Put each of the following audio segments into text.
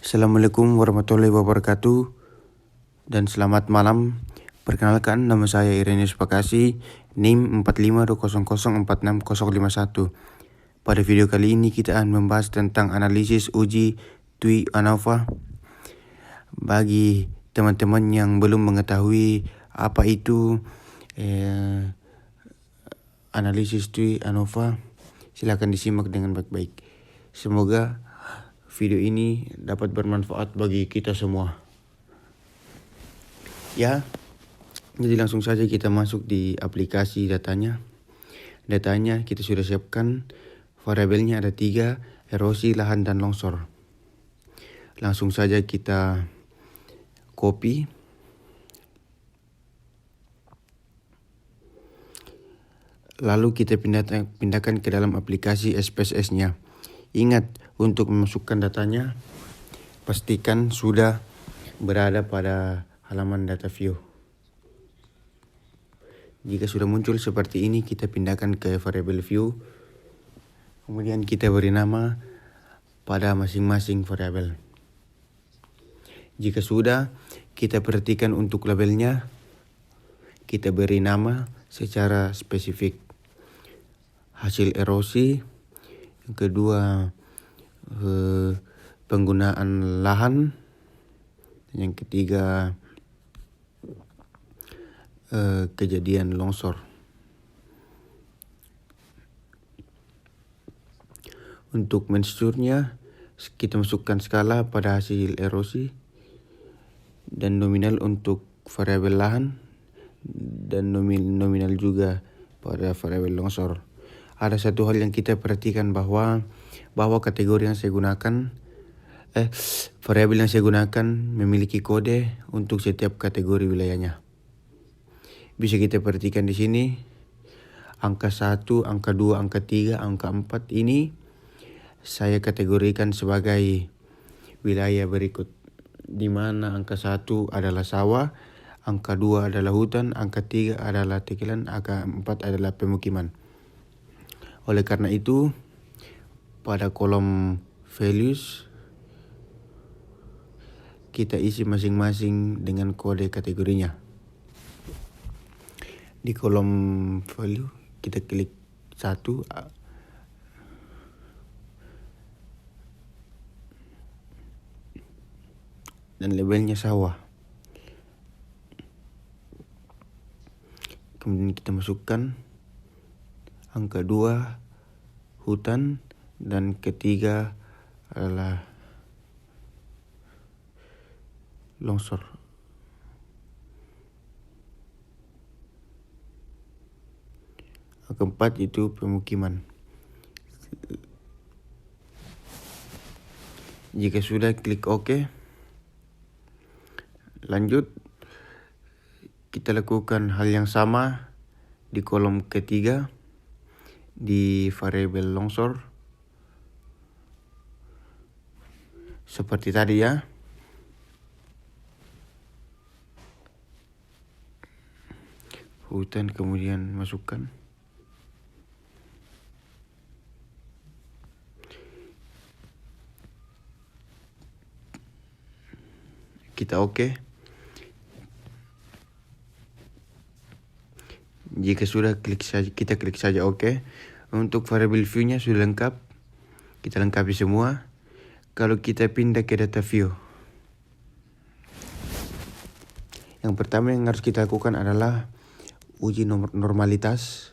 Assalamualaikum warahmatullahi wabarakatuh dan selamat malam. Perkenalkan, nama saya Ireneus Pakasi, NIM 4520046051. Pada video kali ini kita akan membahas tentang analisis uji TUI ANOVA. Bagi teman-teman yang belum mengetahui apa itu analisis TUI ANOVA, silakan disimak dengan baik-baik. Semoga video ini dapat bermanfaat bagi kita semua. Ya, jadi langsung saja kita masuk di aplikasi datanya. Datanya kita sudah siapkan, variabelnya ada 3, erosi, lahan, dan longsor. Langsung saja kita copy. Lalu kita pindahkan ke dalam aplikasi SPSS-nya. Ingat, untuk memasukkan datanya, pastikan sudah berada pada halaman data view. Jika sudah muncul seperti ini, kita pindahkan ke variable view. Kemudian kita beri nama pada masing-masing variabel. Jika sudah, kita perhatikan untuk labelnya. Kita beri nama secara spesifik. Hasil erosi. Yang kedua, penggunaan lahan. Yang ketiga, kejadian longsor. Untuk mensurnya, kita masukkan skala pada hasil erosi dan nominal untuk variabel lahan dan nominal juga pada variabel longsor. Ada satu hal yang kita perhatikan bahwa kategori yang saya gunakan, variabel yang saya gunakan memiliki kode untuk setiap kategori wilayahnya. Bisa kita perhatikan di sini, angka 1, angka 2, angka 3, angka 4 ini saya kategorikan sebagai wilayah berikut. Di mana angka 1 adalah sawah, angka 2 adalah hutan, angka 3 adalah tekilan, angka 4 adalah pemukiman. Oleh karena itu, pada kolom values, kita isi masing-masing dengan kode kategorinya. Di kolom value kita klik 1 dan labelnya sawah. Kemudian kita masukkan angka 2 hutan dan ketiga adalah longsor. Keempat itu pemukiman. Jika sudah, klik OK. Lanjut, kita lakukan hal yang sama di kolom ketiga di variabel longsor. Seperti tadi ya. Hutan kemudian masukkan. Kita OK. Jika sudah, kita klik saja OK. Untuk variable view-nya sudah lengkap. Kita lengkapi semua. Kalau kita pindah ke data view, yang pertama yang harus kita lakukan adalah uji normalitas.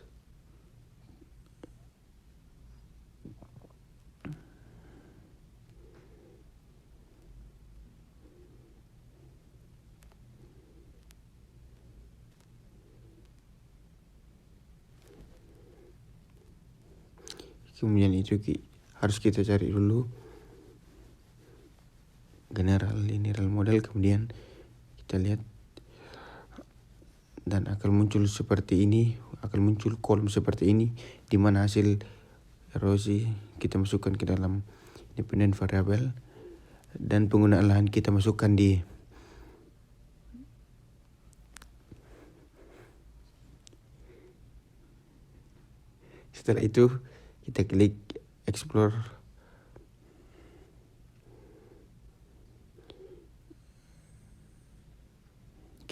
Kemudian itu harus kita cari dulu general model, kemudian kita lihat dan akan muncul seperti ini, akan muncul kolom seperti ini di mana hasil erosi kita masukkan ke dalam independent variable dan penggunaan lahan kita masukkan di setelah itu kita klik explore.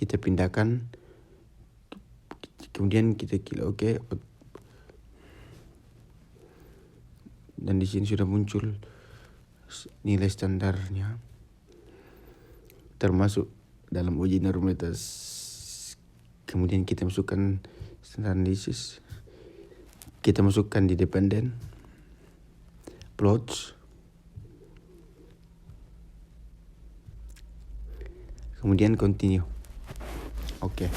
kita pindahkan, kemudian kita klik OK, dan di sini sudah muncul nilai standarnya termasuk dalam uji normalitas. Kemudian kita masukkan standar analisis, kita masukkan di dependent plots, kemudian continue. Oke.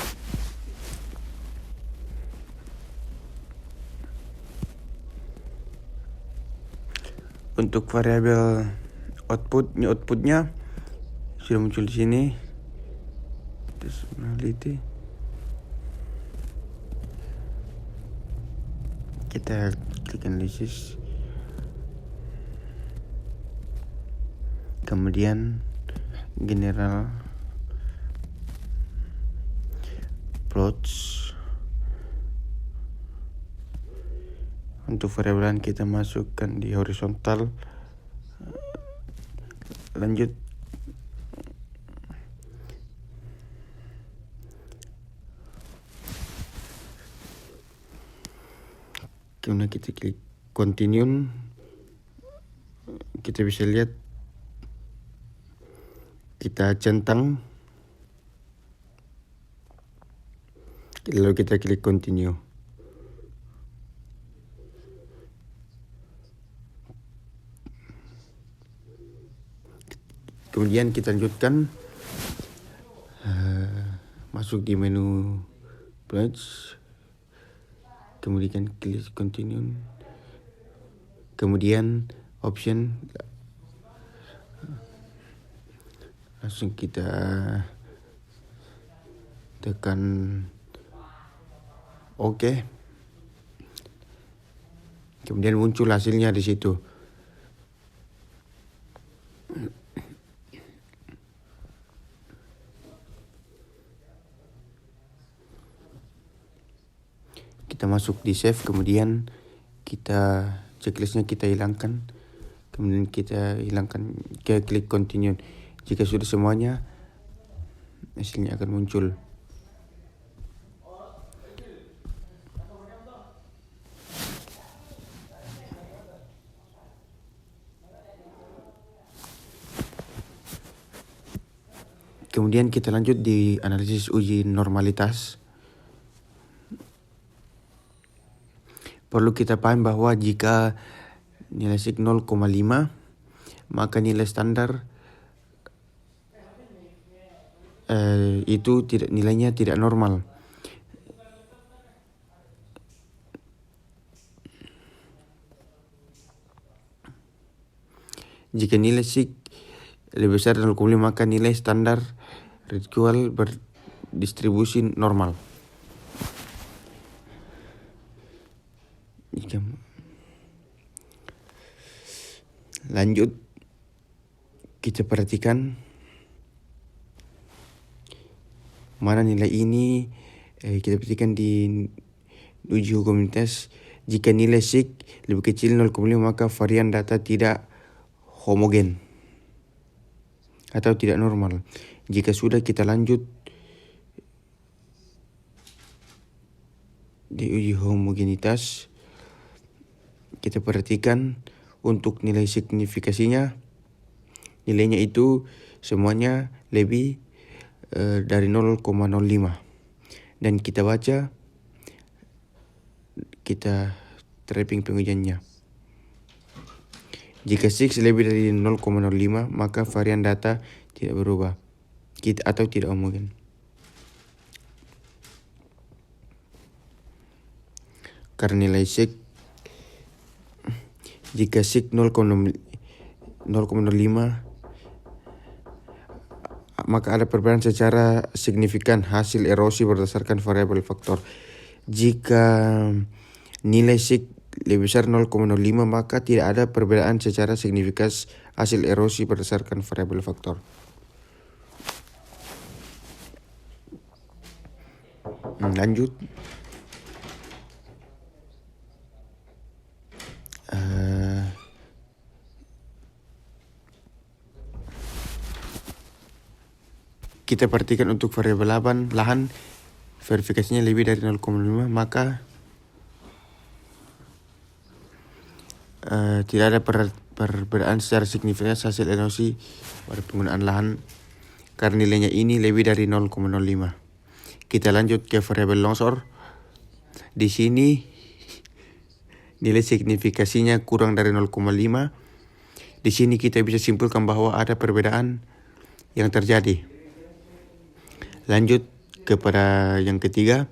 Untuk variabel outputnya sudah muncul di sini. Personality. Kita klik analisis. Kemudian general plots. Untuk variabel kita masukkan di horizontal. Lanjut. Kemudian kita klik continue. Kita bisa lihat kita centang, lalu kita klik continue. Kemudian kita lanjutkan, masuk di menu pledge, kemudian klik continue, kemudian option, langsung kita tekan OK. Kemudian muncul hasilnya di situ. Kita masuk di save, kemudian kita checklistnya kita hilangkan, kemudian kita klik continue. Jika sudah semuanya, hasilnya akan muncul. Kemudian kita lanjut di analisis uji normalitas. Perlu kita paham bahwa jika nilai sig 0,5, maka nilai standar itu nilainya tidak normal. Jika nilai sig lebih besar dari 0,5, maka nilai standar residual berdistribusi normal. Lanjut, kita perhatikan mana nilai ini. Kita perhatikan di uji komunitas, jika nilai sig lebih kecil 0,5, maka varian data tidak homogen atau tidak normal. Jika sudah, kita lanjut di uji homogenitas. Kita perhatikan untuk nilai signifikasinya, nilainya itu semuanya lebih dari 0,05. Dan kita baca, kita tracking pengujiannya. Jika sig lebih dari 0,05, maka varian data tidak berubah atau tidak homogen. Karena nilai sig, jika sig 0,05, maka ada perbedaan secara signifikan hasil erosi berdasarkan variabel faktor. Jika nilai sig lebih besar 0,05, maka tidak ada perbedaan secara signifikan hasil erosi berdasarkan variabel faktor. Lanjut. kita perhatikan untuk variabel lahan verifikasinya lebih dari 0,5, maka tidak ada perbedaan secara signifikan hasil erosi pada penggunaan lahan karena nilainya ini lebih dari 0,05. Kita lanjut ke variabel longsor. Di sini nilai signifikasinya kurang dari 0,5. Di sini kita bisa simpulkan bahwa ada perbedaan yang terjadi. Lanjut kepada yang ketiga.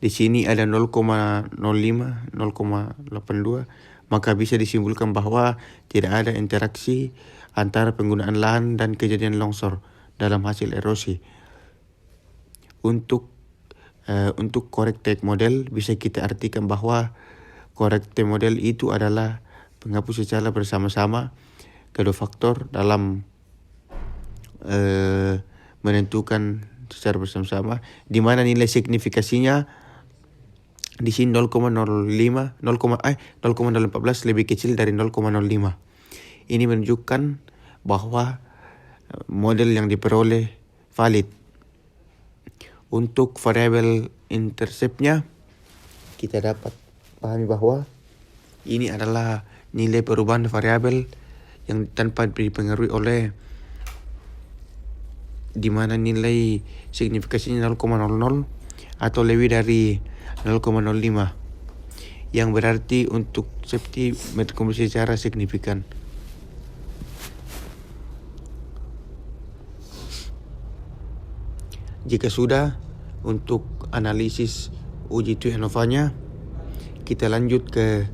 Di sini ada 0,05, 0,82, maka bisa disimpulkan bahwa tidak ada interaksi antara penggunaan lahan dan kejadian longsor dalam hasil erosi. Untuk corrected model bisa kita artikan bahwa corrected model itu adalah penghapus secara bersama-sama kedua faktor dalam menentukan secara bersama-sama, di mana nilai signifikasinya di sini 0,014 lebih kecil dari 0,05. Ini menunjukkan bahwa model yang diperoleh valid. Untuk variabel interceptnya, kita dapat pahami bahwa ini adalah nilai perubahan variabel yang tanpa dipengaruhi oleh di mana nilai signifikasinya 0,00 atau lebih dari 0,05, yang berarti untuk safety berkontribusi secara signifikan. Jika sudah, untuk analisis uji ANOVA-nya, kita lanjut ke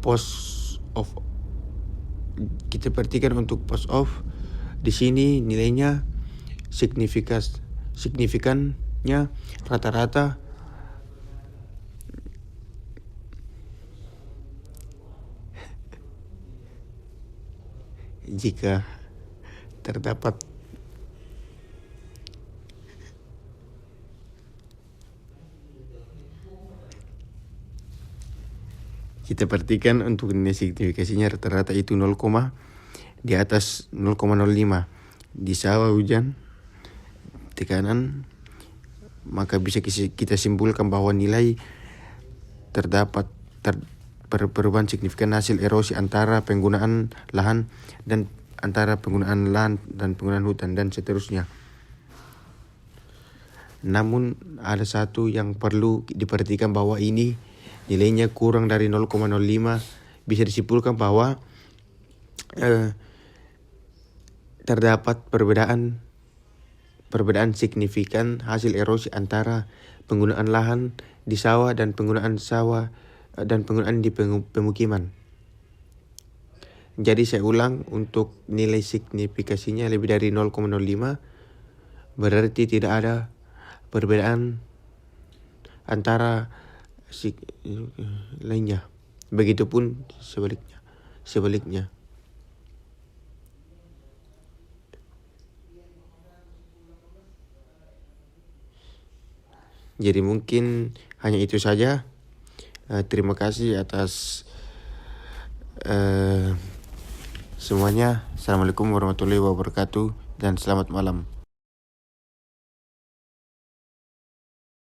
post off. Kita perhatikan untuk post off. Di sini nilainya signifikannya rata-rata jika terdapat kita perhatikan untuk nilai signifikasinya rata-rata itu 0, di atas 0,05 di sawah hujan tekanan, maka bisa kita simpulkan bahwa nilai terdapat perubahan signifikan hasil erosi antara penggunaan lahan dan penggunaan hutan dan seterusnya. Namun ada satu yang perlu diperhatikan, bahwa ini nilainya kurang dari 0,05. Bisa disimpulkan bahwa terdapat perbedaan signifikan hasil erosi antara penggunaan lahan di sawah dan penggunaan di pemukiman. Jadi saya ulang, untuk nilai signifikasinya lebih dari 0,05 berarti tidak ada perbedaan antara lainnya. Begitupun sebaliknya. Jadi mungkin hanya itu saja. Terima kasih atas semuanya. Assalamualaikum warahmatullahi wabarakatuh dan selamat malam.